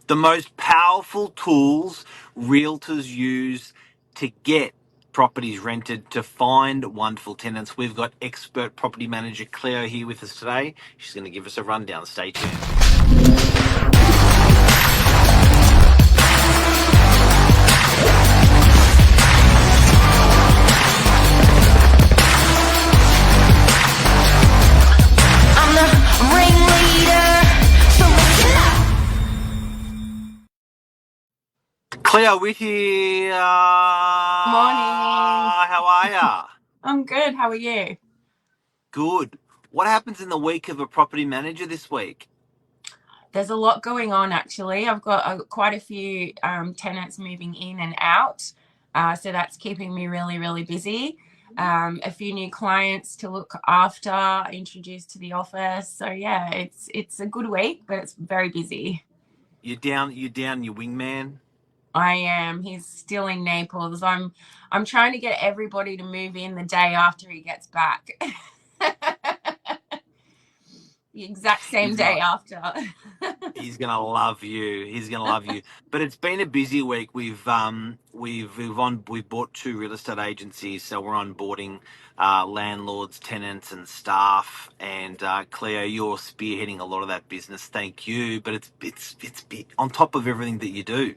The most powerful tools realtors use to get properties rented, to find wonderful tenants. We've got expert property manager Cleo here with us today. She's going to give us a rundown. Stay tuned. I'm the ringleader, so listen up. Cleo, we're here. Morning. How are ya? I'm good. How are you? Good. What happens in the week of a property manager this week? There's a lot going on, actually. I've got quite a few tenants moving in and out. So that's keeping me really, really busy. A few new clients to look after, introduced to the office. So yeah, it's a good week, but it's very busy. You're down your wingman. I am. He's still in Naples. I'm trying to get everybody to move in the day after he gets back. The exact same He's day not. after. He's gonna love you. He's gonna love you. But it's been a busy week. We've bought 2 real estate agencies, so we're onboarding landlords, tenants, and staff. And Cleo, you're spearheading a lot of that business. Thank you. But it's on top of everything that you do.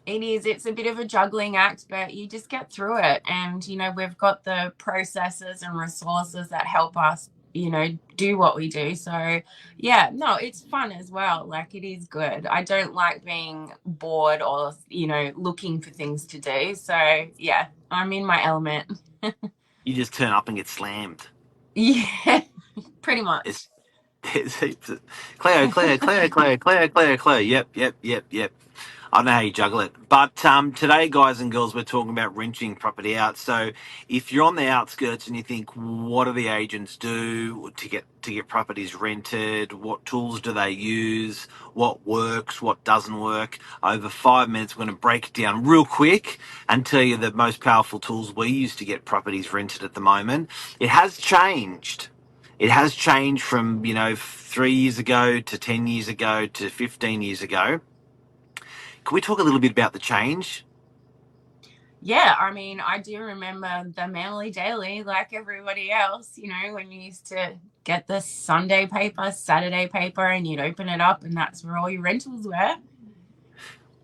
It is. It's a bit of a juggling act, but you just get through it. And, we've got the processes and resources that help us, do what we do. So, yeah, no, it's fun as well. Like, it is good. I don't like being bored or, looking for things to do. So, yeah, I'm in my element. You just turn up and get slammed. Yeah, pretty much. It's heaps of Cleo, Cleo, Cleo, Cleo, Cleo, Cleo, Cleo. Yep. I don't know how you juggle it. But today, guys and girls, we're talking about renting property out. So if you're on the outskirts and you think, what do the agents do to get properties rented? What tools do they use? What works? What doesn't work? Over 5 minutes, we're going to break it down real quick and tell you the most powerful tools we use to get properties rented at the moment. It has changed. It has changed from, 3 years ago to 10 years ago to 15 years ago. Can we talk a little bit about the change? Yeah, I mean, I do remember the Manly Daily, like everybody else, when you used to get the Sunday paper, Saturday paper, and you'd open it up, and that's where all your rentals were.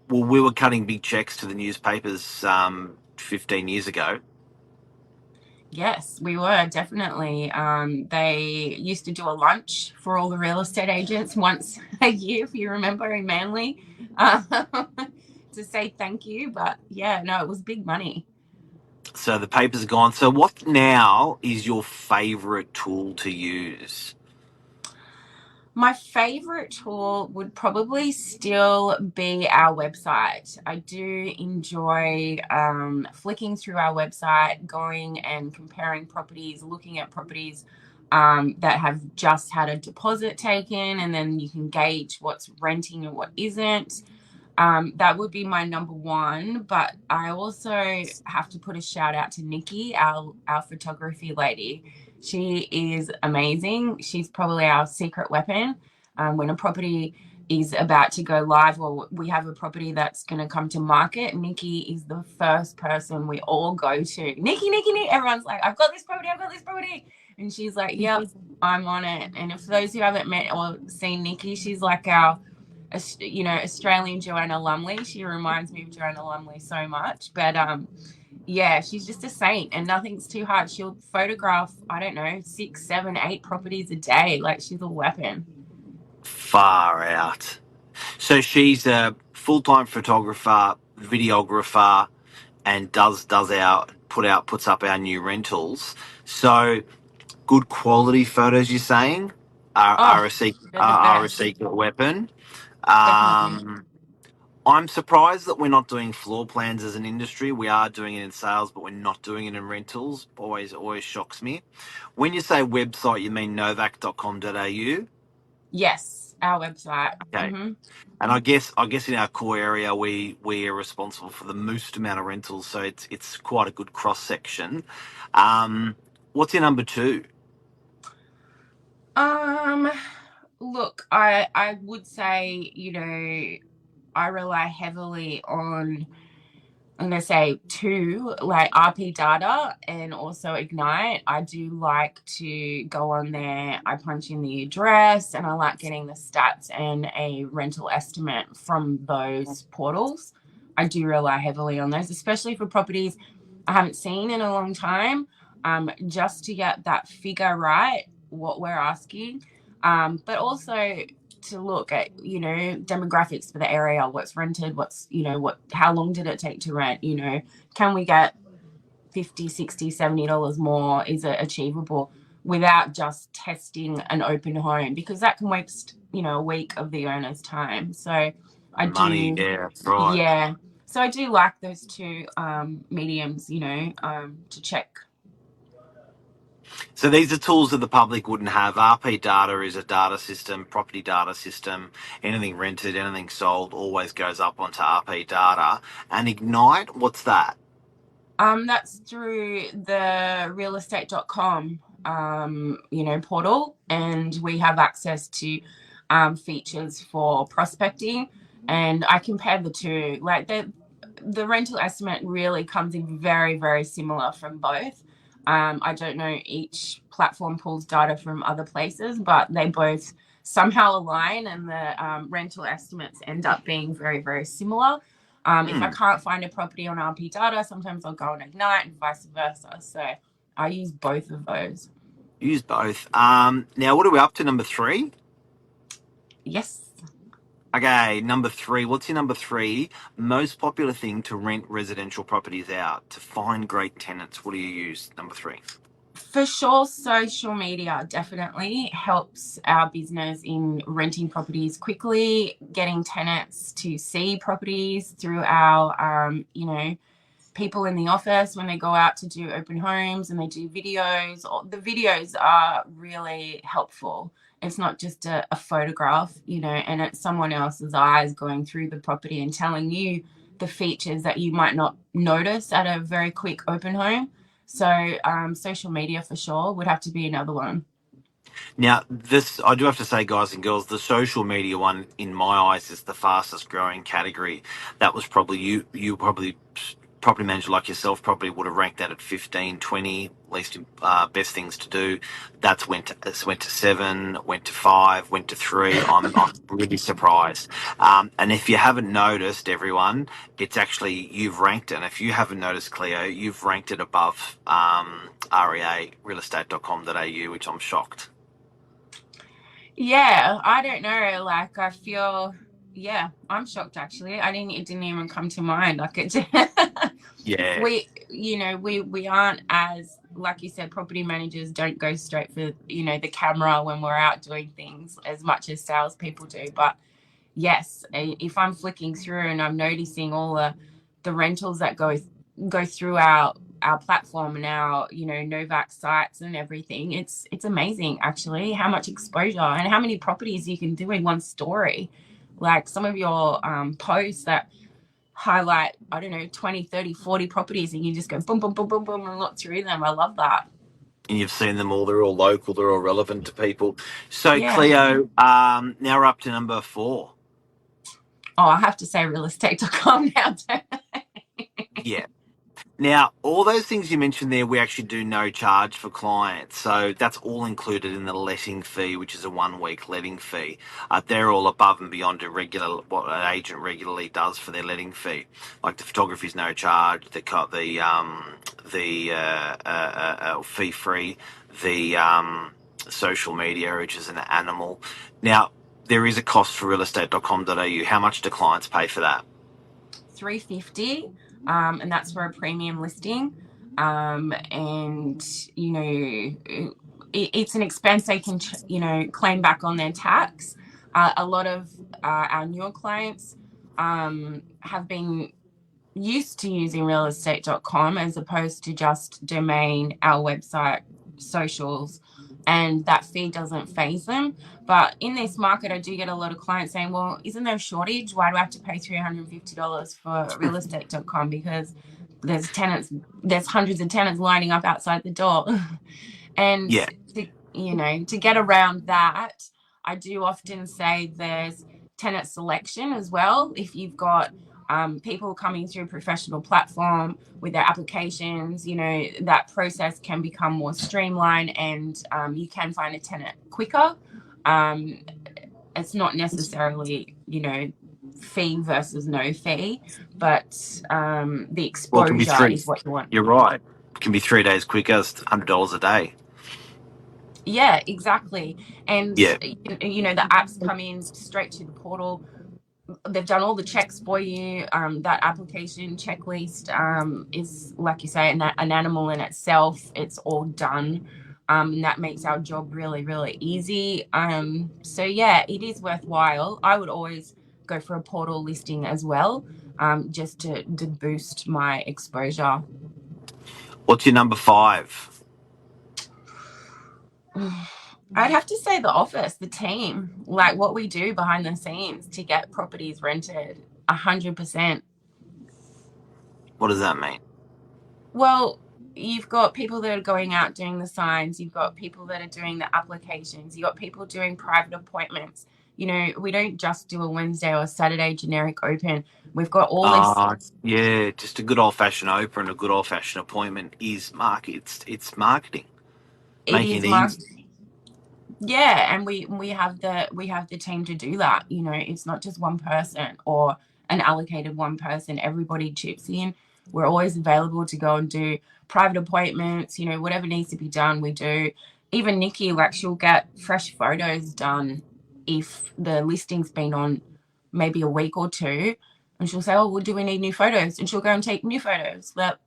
Well, we were cutting big checks to the newspapers 15 years ago. Yes, we were definitely. They used to do a lunch for all the real estate agents once a year, if you remember, in Manly, to say thank you. But yeah, no, it was big money. So the papers are gone. So what now is your favourite tool to use? My favorite tool would probably still be our website. I do enjoy flicking through our website, going and comparing properties, looking at properties that have just had a deposit taken, and then you can gauge what's renting and what isn't. That would be my number one, but I also have to put a shout out to Nikki, our photography lady. She is amazing. She's probably our secret weapon. When a property is about to go live, or we have a property that's going to come to market, Nikki is the first person we all go to. Nikki, Nikki, Nikki. Everyone's like, I've got this property. And she's like, yep, I'm on it. And if those who haven't met or seen Nikki, she's like our Australian Joanna Lumley. She reminds me of Joanna Lumley so much. But yeah, she's just a saint, and nothing's too hard. She'll photograph, I don't know, 6, 7, 8 properties a day. Like, she's a weapon. Far out. So she's a full-time photographer, videographer, and puts up our new rentals. So good quality photos, you're saying, are a secret weapon. Definitely. I'm surprised that we're not doing floor plans as an industry. We are doing it in sales, but we're not doing it in rentals. Always shocks me. When you say website, you mean novak.com.au? Yes, our website. Okay. And I guess in our core area, we are responsible for the most amount of rentals, so it's quite a good cross section. What's your number 2? Look, I would say, I rely heavily on, I'm going to say two, like RP data and also Ignite. I do like to go on there. I punch in the address and I like getting the stats and a rental estimate from those portals. I do rely heavily on those, especially for properties I haven't seen in a long time, just to get that figure right, what we're asking. But also to look at, demographics for the area, what's rented, how long did it take to rent, can we get 50, 60, $70 more? Is it achievable without just testing an open home? Because that can waste, a week of the owner's time. So I Money, do, yeah, that's right. yeah. So I do like those two mediums, to check. So these are tools that the public wouldn't have. RP data is a data system, property data system. Anything rented, anything sold always goes up onto RP data. And Ignite, what's that? That's through the realestate.com, portal, and we have access to features for prospecting. And I compare the two. Like the rental estimate really comes in very, very similar from both. I don't know, each platform pulls data from other places, but they both somehow align, and the rental estimates end up being very, very similar. If I can't find a property on RP data, sometimes I'll go on Ignite and vice versa. So I use both of those. Use both. Now, what are we up to? Number 3? Yes. Okay, number 3. What's your number 3 most popular thing to rent residential properties out? To find great tenants, what do you use? Number 3. For sure, social media definitely helps our business in renting properties quickly, getting tenants to see properties through our, people in the office when they go out to do open homes and they do videos. The videos are really helpful. It's not just a photograph, and it's someone else's eyes going through the property and telling you the features that you might not notice at a very quick open home. So social media for sure would have to be another one. Now, this, I do have to say, guys and girls, the social media one, in my eyes, is the fastest growing category. That was probably you probably, property manager like yourself, probably would have ranked that at 15, 20, least best things to do. Went to 7, went to 5, went to 3. I'm really surprised. And if you haven't noticed, everyone, it's actually, you've ranked it. And if you haven't noticed, Cleo, you've ranked it above REA, realestate.com.au, which I'm shocked. Yeah, I don't know. Like I feel, yeah, I'm shocked actually. It didn't even come to mind. Like it, Yeah. we aren't, as like you said, property managers don't go straight for the camera when we're out doing things as much as salespeople do. But yes, if I'm flicking through and I'm noticing all the rentals that go through our platform and our Novak sites and everything, it's amazing actually how much exposure and how many properties you can do in one story. Like some of your posts that highlight, I don't know, 20, 30, 40 properties, and you just go boom, boom, boom, boom, boom, and look through them. I love that. And you've seen them all. They're all local. They're all relevant to people. So, Yeah. Cleo, now we're up to number 4. Oh, I have to say realestate.com now. Yeah. Now, all those things you mentioned there, we actually do no charge for clients. So that's all included in the letting fee, which is a 1-week letting fee. They're all above and beyond what an agent regularly does for their letting fee. Like the photography is no charge, the fee free, the social media, which is an animal. Now, there is a cost for realestate.com.au. How much do clients pay for that? $350, and that's for a premium listing. And it's an expense they can claim back on their tax. A lot of our newer clients have been used to using realestate.com as opposed to just domain, our website, socials, and that fee doesn't phase them. But in this market, I do get a lot of clients saying, well, isn't there a shortage? Why do I have to pay $350 for realestate.com? Because there's hundreds of tenants lining up outside the door. And Yeah. to get around that, I do often say there's tenant selection as well. If you've got people coming through a professional platform with their applications, that process can become more streamlined, and you can find a tenant quicker. It's not necessarily, fee versus no fee, but the Well, it can be exposure three. is what you want. You're right. It can be 3 days quicker. It's $100 a day. Yeah, exactly. And, Yeah. the apps come in straight to the portal. They've done all the checks for you. That application checklist is, like you say, an animal in itself. It's all done. And that makes our job really, really easy. So yeah, it is worthwhile. I would always go for a portal listing as well, just to boost my exposure. What's your number 5? I'd have to say the office, the team, like what we do behind the scenes to get properties rented. 100%. What does that mean? Well, you've got people that are going out doing the signs. You've got people that are doing the applications. You've got people doing private appointments. We don't just do a Wednesday or a Saturday generic open. We've got all this. Yeah, just a good old-fashioned open and a good old-fashioned appointment is market. It's marketing. It Making is it must. easy. Yeah, and we have the team to do that. It's not just one person or an allocated one person. Everybody chips in. We're always available to go and do private appointments. Whatever needs to be done, we do. Even Nikki, like, she'll get fresh photos done if the listing's been on maybe a week or two, and she'll say, "Oh, well, do we need new photos?" And she'll go and take new photos. That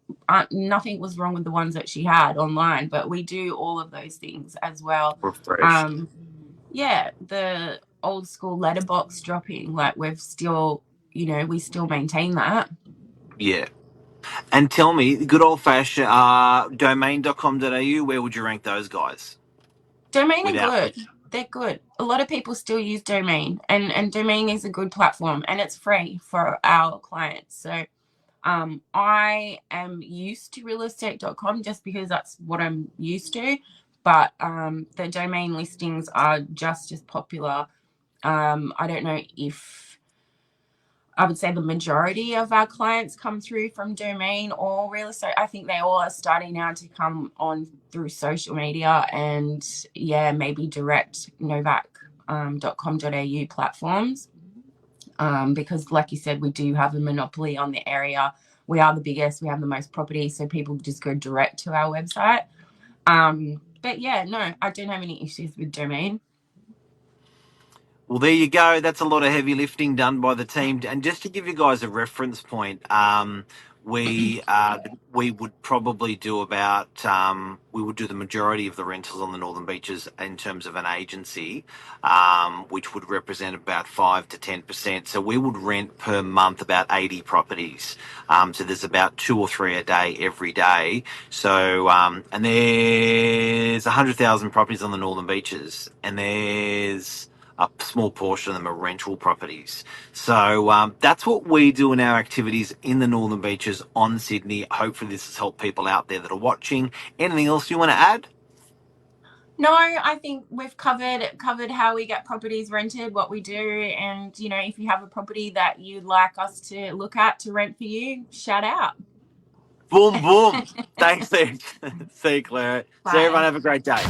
nothing was wrong with the ones that she had online, but we do all of those things as well. Refresh. Yeah, the old school letterbox dropping, like we still maintain that. Yeah. And tell me, good old-fashioned domain.com.au, where would you rank those guys? Domain are Without good. They're good. A lot of people still use Domain, and Domain is a good platform, and it's free for our clients. So I am used to realestate.com just because that's what I'm used to, but the domain listings are just as popular. I don't know if I would say the majority of our clients come through from Domain or Real Estate. I think they all are starting now to come on through social media and, yeah, maybe direct novac.com.au platforms, because, like you said, we do have a monopoly on the area. We are the biggest. We have the most property, so people just go direct to our website. But, yeah, no, I don't have any issues with Domain. Well, there you go. That's a lot of heavy lifting done by the team. And just to give you guys a reference point, we would probably do we would do the majority of the rentals on the Northern Beaches in terms of an agency, which would represent about 5 to 10%. So we would rent per month about 80 properties. So there's about 2 or 3 a day every day. So and there's 100,000 properties on the Northern Beaches, and there's a small portion of them are rental properties. So that's what we do in our activities in the Northern Beaches on Sydney. Hopefully this has helped people out there that are watching. Anything else you want to add? No, I think we've covered how we get properties rented, what we do, and if you have a property that you'd like us to look at to rent for you, shout out. Boom, boom. Thanks, see you, Cleo. Bye. See everyone. Have a great day.